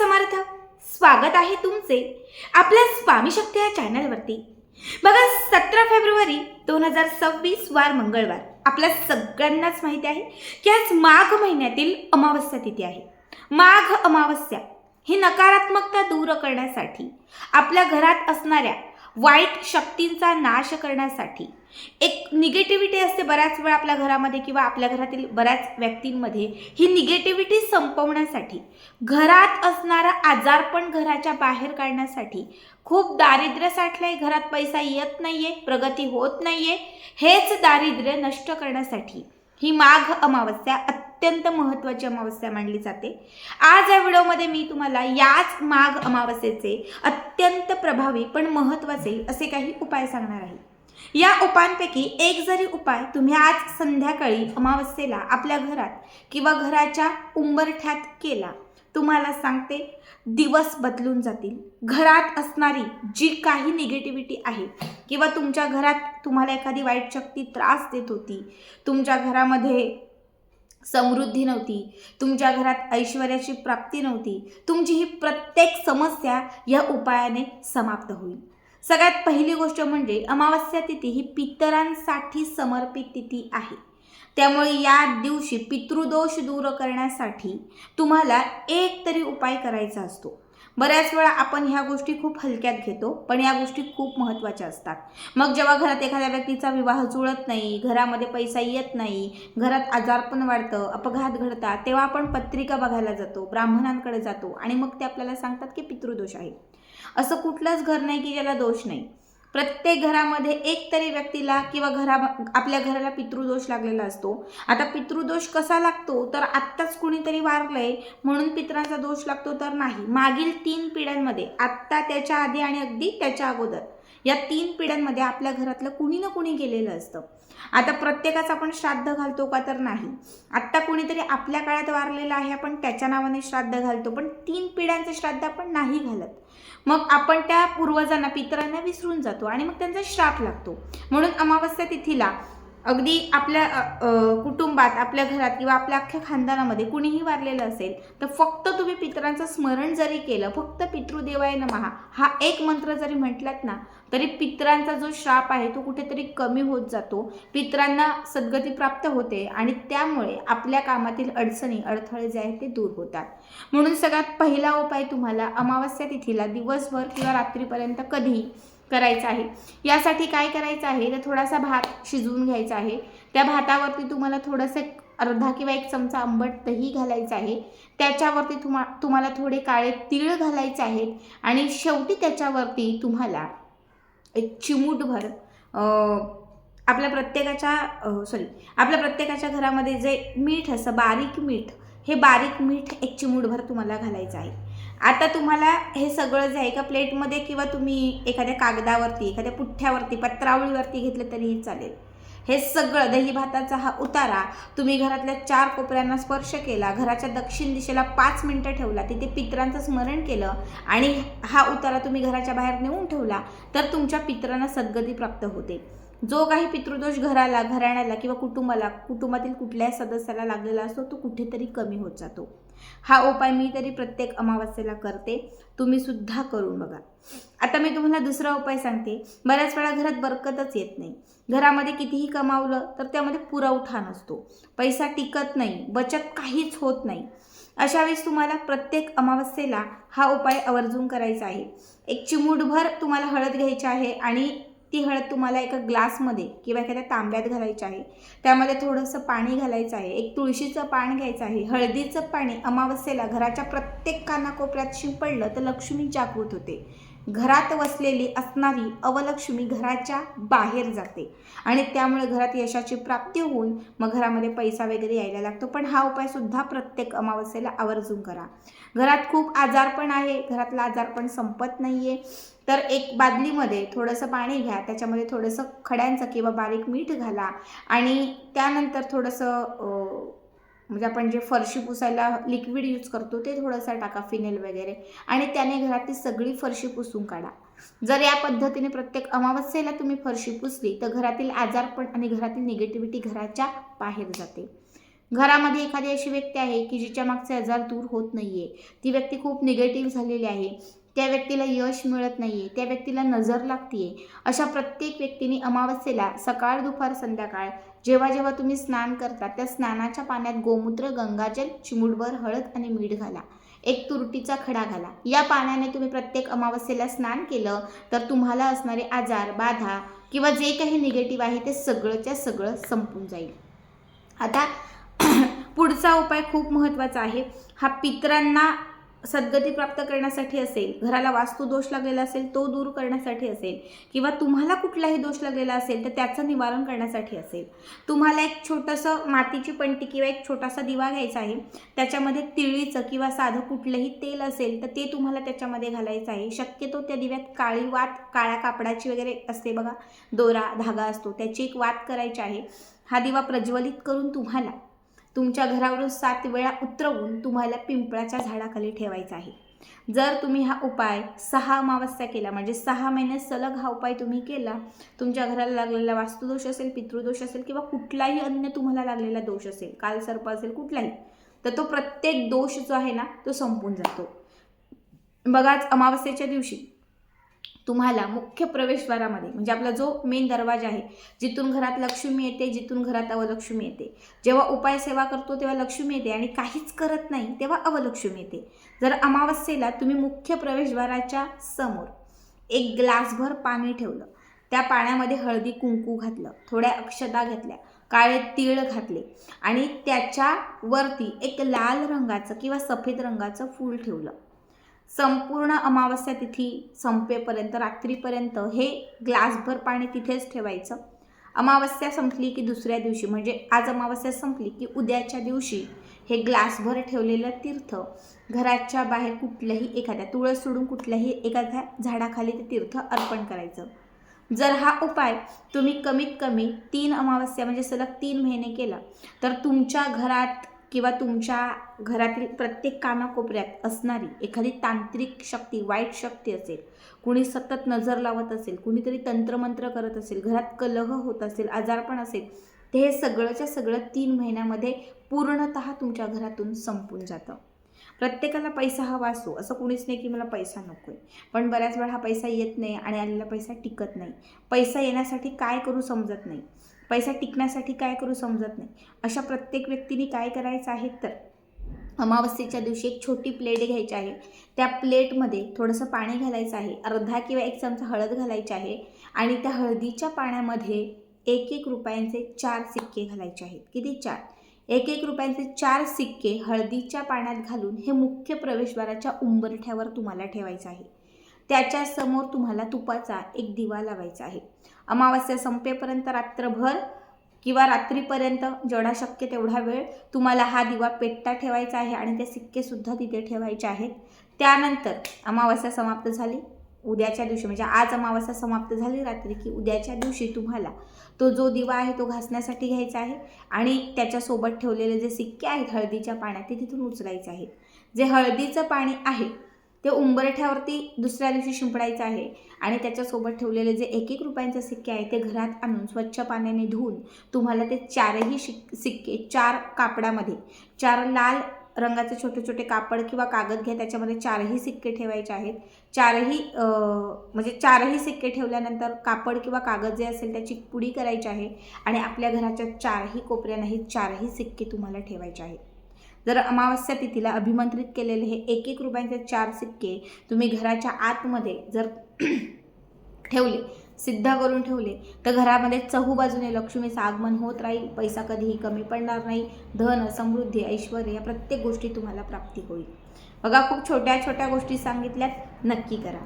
समर्थ. स्वागत आहे तुमचे आपल्या स्वामी शक्ती या चॅनलवरती. बघा, 17 फेब्रुवारी 2026 वार मंगळवार. आपल्या सगळ्यांनाच माहिती आहे की आज माघ महिन्यातील अमावस्या तिथी आहे. माघ अमावस्या ही नकारात्मकता दूर करण्यासाठी, आपल्या घरात असणाऱ्या वाईट शक्तींचा नाश करण्यासाठी, एक निगेटिव्हिटी असते बऱ्याच वेळा आपल्या घरामध्ये किंवा आपल्या घरातील बऱ्याच व्यक्तींमध्ये, ही निगेटिव्हिटी संपवण्यासाठी, घरात असणारा आजारपण घराच्या बाहेर काढण्यासाठी, खूप दारिद्र्य साठलंय, घरात पैसा येत नाहीये, प्रगती होत नाहीये, हेच दारिद्र्य नष्ट करण्यासाठी ही माघ अमावस्या अत्यंत महत्त्वाची अमावस्या मानली जाते. आज या व्हिडिओमध्ये मी तुम्हाला याच माघ अमावस्येचे अत्यंत प्रभावी पण महत्त्वाचे असे काही उपाय सांगणार आहे. या उपायांपैकी एक जरी उपाय तुम्ही आज संध्याकाळी अमावस्येला आपल्या घरात किंवा घराच्या उंबरठ्यात केला, तुम्हाला सांगते दिवस बदलून जातील. घरात असणारी जी काही निगेटिव्हिटी आहे किंवा तुमच्या घरात तुम्हाला एखादी वाईट शक्ती त्रास देत होती, तुमच्या घरामध्ये समृद्धी नव्हती, तुमच्या घरात ऐश्वर्याची प्राप्ती नव्हती, तुमची ही प्रत्येक समस्या या उपायाने समाप्त होईल. सगळ्यात पहिली गोष्ट म्हणजे अमावस्या तिथी ही पितरांसाठी समर्पित तिथी आहे. त्यामुळे या दिवशी पितृदोष दूर करण्यासाठी तुम्हाला एक तरी उपाय करायचा असतो. बऱ्याच वेळा आपण ह्या गोष्टी खूप हलक्यात घेतो, पण या गोष्टी खूप महत्त्वाच्या असतात. मग जेव्हा घरात एखाद्या व्यक्तीचा विवाह जुळत नाही, घरामध्ये पैसा येत नाही, घरात आजारपण वाढतं, अपघात घडतात, तेव्हा आपण पत्रिका बघायला जातो, ब्राह्मणांकडे जातो आणि मग ते आपल्याला सांगतात की पितृदोष आहे. असं कुठलंच घर नाही की ज्याला दोष नाही. प्रत्येक घरामध्ये एक तरी व्यक्तीला किंवा आपल्या घराला पितृदोष लागलेला असतो. आता पितृदोष कसा लागतो तर आत्ताच कुणीतरी वारलंय म्हणून पितरांचा दोष लागतो तर नाही. मागील 3 पिढ्यांमध्ये, आत्ता, त्याच्या आधी आणि अगदी त्याच्या अगोदर, या 3 पिढ्यांमध्ये आपल्या घरातलं कुणी ना कुणी गेलेलं असतं. आता प्रत्येकाचं आपण श्राद्ध घालतो का तर नाही. आत्ता कुणीतरी आपल्या काळात वारलेलं आहे, आपण त्याच्या नावाने श्राद्ध घालतो, पण 3 पिढ्यांचं श्राद्ध आपण नाही घालत. मग आपण त्या पूर्वजांना, पितरांना विसरून जातो आणि मग त्यांचा श्राप लागतो. म्हणून अमावस्या तिथीला अगदी आपल्या कुटुंबात, आपल्या घरात किंवा आपल्या अख्ख्या खानदानामध्ये कुणीही वारलेलं असेल तर फक्त तुम्ही पितरांचं स्मरण जरी केलं, फक्त पितृदेवाय नमः हा एक मंत्र जरी म्हटलात ना, तरी पितरांचा जो श्राप आहे तो कुठेतरी कमी होत जातो, पितरांना सद्गती प्राप्त होते आणि त्यामुळे आपल्या कामातील अडचणी, अडथळे जे आहेत ते दूर होतात. म्हणून सगळ्यात पहिला उपाय तुम्हाला अमावस्या तिथीला दिवसभर किंवा रात्रीपर्यंत कधीही करायचं आहे. यासाठी काय करायचं आहे तर थोडासा भात शिजवून घ्यायचा आहे. त्या भातावरती तुम्हाला थोडंसं अर्धा किंवा 1 चमचा आंबट दही घालायचं आहे. त्याच्यावरती तुम्हाला थोडे काळे तीळ घालायचे आहेत आणि शेवटी त्याच्यावरती तुम्हाला एक चिमूटभर आपल्या प्रत्येकाच्या घरामध्ये जे मीठ असं बारीक मीठ, हे बारीक मीठ 1 चिमूटभर तुम्हाला घालायचं आहे. आता तुम्हाला हे सगळं जे आहे एका प्लेटमध्ये किंवा तुम्ही एखाद्या कागदावरती, एखाद्या पुठ्ठ्यावरती, पत्रावळीवरती घेतलं तरीही चालेल. हे सगळं दही भाताचा हा उतारा तुम्ही घरातल्या 4 कोपऱ्यांना स्पर्श केला, घराच्या दक्षिण दिशेला 5 मिनिटं ठेवला, तिथे पितरांचं स्मरण केलं आणि हा उतारा तुम्ही घराच्या बाहेर नेऊन ठेवला तर तुमच्या पितरांना सद्गती प्राप्त होते. जो काही पितृदोष घराला, घराण्याला किंवा कुटुंबातील कुठल्याही सदस्याला लागलेला असतो तो कुठेतरी कमी होत जातो. हा उपाय मी तरी प्रत्येक अमावस्येला करते, तुम्ही सुद्धा करून बघा. आता मी तुम्हाला दुसरा उपाय सांगते. बऱ्याच वेळा घरात बरकतच येत नाही. घरामध्ये कितीही कमावलं तर त्यामध्ये पुरवठा नसतो, पैसा टिकत नाही, बचत काहीच होत नाही. अशा वेळेस तुम्हाला प्रत्येक अमावस्येला हा उपाय आवर्जून करायचा आहे. 1 चिमूटभर तुम्हाला हळद घ्यायची आहे आणि ती हळद तुम्हाला एका ग्लासमध्ये किंवा एखाद्या तांब्यात घालायची आहे. त्यामध्ये थोडंसं पाणी घालायचं आहे. 1 तुळशीचं पान घ्यायचं आहे. हळदीचं पाणी अमावस्येला घराच्या प्रत्येक कानाकोपऱ्यात शिंपडलं तर लक्ष्मी जागृत होते. घरात वसलेली असणारी अवलक्ष्मी घराच्या बाहेर जाते आणि त्यामुळे घरात यशाची प्राप्ती होऊन मग घरामध्ये पैसा वगैरे यायला लागतो. पण हा उपाय सुद्धा प्रत्येक अमावस्येला आवर्जून करा. घरात खूप आजारपण आहे, घरातलं आजारपण संपत नाहीये, तर 1 बादलीमध्ये थोडंसं पाणी घ्या, त्याच्यामध्ये थोडंसं खड्यांचं किंवा बारीक मीठ घाला आणि त्यानंतर थोडंसं म्हणजे आपण जे फरशी पुसायला लिक्विड यूज करतो ते थोडंसं टाका, फिनेल वगैरे, आणि त्याने घरातली सगळी फरशी पुसून काढा. जर या पद्धतीने प्रत्येक अमावस्येला तुम्ही फरशी पुसली तर घरातील आजारपण आणि घरातील निगेटिव्हिटी घराच्या बाहेर जाते. घरामध्ये एखादी अशी व्यक्ती आहे की जिच्या मागचे आजार दूर होत नाहीये, ती व्यक्ती खूप निगेटिव्ह झालेली आहे, त्या व्यक्तीला यश मिळत नाहीये, त्या व्यक्तीला नजर लागतीये. अशा प्रत्येक व्यक्तीने अमावस्येला सकाळ दुपार संध्याकाळ जेव्हा जेव्हा तुम्ही स्नान करता त्या स्नानाच्या पाण्यात गोमूत्र, गंगाजल, चिमूटभर हळद आणि मीठ घाला, एक तुरटीचा खडा घाला. या पाण्याने तुम्ही प्रत्येक अमावस्येला स्नान केलं तर तुम्हाला असणारे आजार, बाधा किंवा जे काही निगेटिव्ह आहे ते सगळंच्या सगळं संपून जाईल. आता पुढचा उपाय खूप महत्त्वाचा आहे. हा पितरांना सद्गती प्राप्त करण्यासाठी असेल, घराला वास्तुदोष लागलेला असेल तो दूर करण्यासाठी असेल, किंवा तुम्हाला कुठलाही दोष लागलेला असेल तर त्याचं निवारण करण्यासाठी असेल. तुम्हाला एक छोटंसं मातीची पणती किंवा एक छोटासा दिवा घ्यायचा आहे. त्याच्यामध्ये तिळीचं किंवा साधं कुठलंही तेल असेल तर ते तुम्हाला त्याच्यामध्ये घालायचं आहे. शक्यतो त्या दिव्यात काळी वात, काळ्या कापडाची वगैरे असते बघा, दोरा धागा असतो, त्याची एक वात करायची आहे. हा दिवा प्रज्वलित करून तुम्हाला तुमच्या घरावरून 7 वेळा उतरवून तुम्हाला पिंपळाच्या झाडाखाली ठेवायचा आहे. जर तुम्ही हा उपाय 6 अमावस्या केला, म्हणजे 6 महिने सलग हा उपाय तुम्ही केला, तुमच्या घराला लागलेला वास्तुदोष असेल, पितृदोष असेल किंवा कुठलाही अन्य तुम्हाला लागलेला दोष असेल, कालसर्प असेल कुठलाही, तर तो प्रत्येक दोष जो आहे ना तो संपून जातो. बघाच अमावस्येच्या दिवशी तुम्हाला मुख्य प्रवेशद्वारामध्ये, म्हणजे आपला जो मेन दरवाजा आहे, जिथून घरात लक्ष्मी येते, जिथून घरात अवलक्ष्मी येते, जेव्हा उपाय सेवा करतो तेव्हा लक्ष्मी येते आणि काहीच करत नाही तेव्हा अवलक्ष्मी येते. जर अमावस्येला तुम्ही मुख्य प्रवेशद्वाराच्या समोर एक ग्लासभर पाणी ठेवलं, त्या पाण्यामध्ये हळदी कुंकू घातलं, थोड्या अक्षता घेतल्या, काळे तीळ घातले आणि त्याच्यावरती एक लाल रंगाचं किंवा सफेद रंगाचं फूल ठेवलं, संपूर्ण अमावस्या तिथी संपेपर्यंत, रात्रीपर्यंत हे ग्लासभर पाणी तिथेच ठेवायचं. अमावस्या संपली की दुसऱ्या दिवशी, म्हणजे आज अमावस्या संपली की उद्याच्या दिवशी हे ग्लासभर ठेवलेलं तीर्थ घराच्या बाहेर कुठल्याही एखाद्या, तुळस सोडून कुठल्याही एखाद्या झाडाखाली ते तीर्थ अर्पण करायचं. जर हा उपाय तुम्ही कमीत कमी 3 अमावस्या म्हणजे सलग 3 महिने केला तर तुमच्या घरात किंवा तुमच्या घरातील प्रत्येक कानाकोपऱ्यात असणारी एखादी तांत्रिक शक्ती, वाईट शक्ती असेल, कुणी सतत नजर लावत असेल, कुणीतरी तंत्रमंत्र करत असेल, घरात कलह होत असेल, आजारपण असेल, ते हे सगळंच्या सगळं 3 महिन्यामध्ये पूर्णतः तुमच्या घरातून संपून जातं. प्रत्येकाला पैसा हवा असतो, असं कुणीच नाही की मला पैसा नको आहे, पण बऱ्याच वेळा हा पैसा येत नाही आणि आलेला पैसा टिकत नाही. पैसा येण्यासाठी काय करू समजत नाही, पैसा टिकण्यासाठी काय करू समजत नाही. अशा प्रत्येक व्यक्तीने काय करायचं आहे तर अमावस्येच्या दिवशी एक छोटी प्लेट घ्यायची आहे. त्या प्लेटमध्ये थोडंसं पाणी घालायचं आहे, अर्धा किंवा 1 चमचा हळद घालायची आहे आणि त्या हळदीच्या पाण्यामध्ये 1-1 रुपयांचे 4 सिक्के घालायचे आहेत. किती? 4. 1-1 रुपयांचे 4 सिक्के हळदीच्या पाण्यात घालून हे मुख्य प्रवेशद्वाराच्या उंबरठ्यावर तुम्हाला ठेवायचं आहे. त्याच्यासमोर तुम्हाला तुपाचा एक दिवा लावायचा आहे. अमावस्या संपेपर्यंत रात्रभर किंवा रात्रीपर्यंत जेवढा शक्य तेवढा वेळ तुम्हाला हा दिवा पेटता ठेवायचा आहे आणि ते सिक्केसुद्धा तिथे ठेवायचे आहेत. त्यानंतर अमावस्या समाप्त झाली, उद्याच्या दिवशी म्हणजे आज अमावस्या समाप्त झाली रात्री की उद्याच्या दिवशी तुम्हाला तो जो दिवा आहे तो घासण्यासाठी घ्यायचा आहे आणि त्याच्यासोबत ठेवलेले जे सिक्के आहेत हळदीच्या पाण्यात ते तिथून उचलायचे आहेत. जे हळदीचं पाणी आहे ते उंबरठ्यावरती दुसऱ्या दिवशी शिंपडायचं आहे आणि त्याच्यासोबत ठेवलेले जे 1-1 रुपयांचे सिक्के आहेत ते घरात आणून स्वच्छ पाण्याने धुवून तुम्हाला ते 4ही सिक्के 4 कापडामध्ये, 4 लाल रंगाचे छोटे छोटे कापड किंवा कागद घ्या, त्याच्यामध्ये 4ही सिक्के ठेवायचे आहेत. 4ही सिक्के ठेवल्यानंतर कापड किंवा कागद जे असेल त्याची पुडी करायची आहे आणि आपल्या घराच्या 4ही कोपऱ्यांना हे 4ही सिक्के तुम्हाला ठेवायचे आहेत. जर अमावस्या तिथीला अभिमंत्रित केलेले हे 1-1 रुपयांचे 4 सिक्के तुम्ही घराच्या आतमध्ये जर ठेवले, सिद्ध करून ठेवले, तर घरामध्ये चहूबाजूने लक्ष्मीचं आगमन होत राहील, पैसा कधीही कमी पडणार नाही, धन, समृद्धी, ऐश्वर या प्रत्येक गोष्टी तुम्हाला प्राप्ती होईल. बघा, खूप छोट्या छोट्या गोष्टी सांगितल्यात, नक्की करा.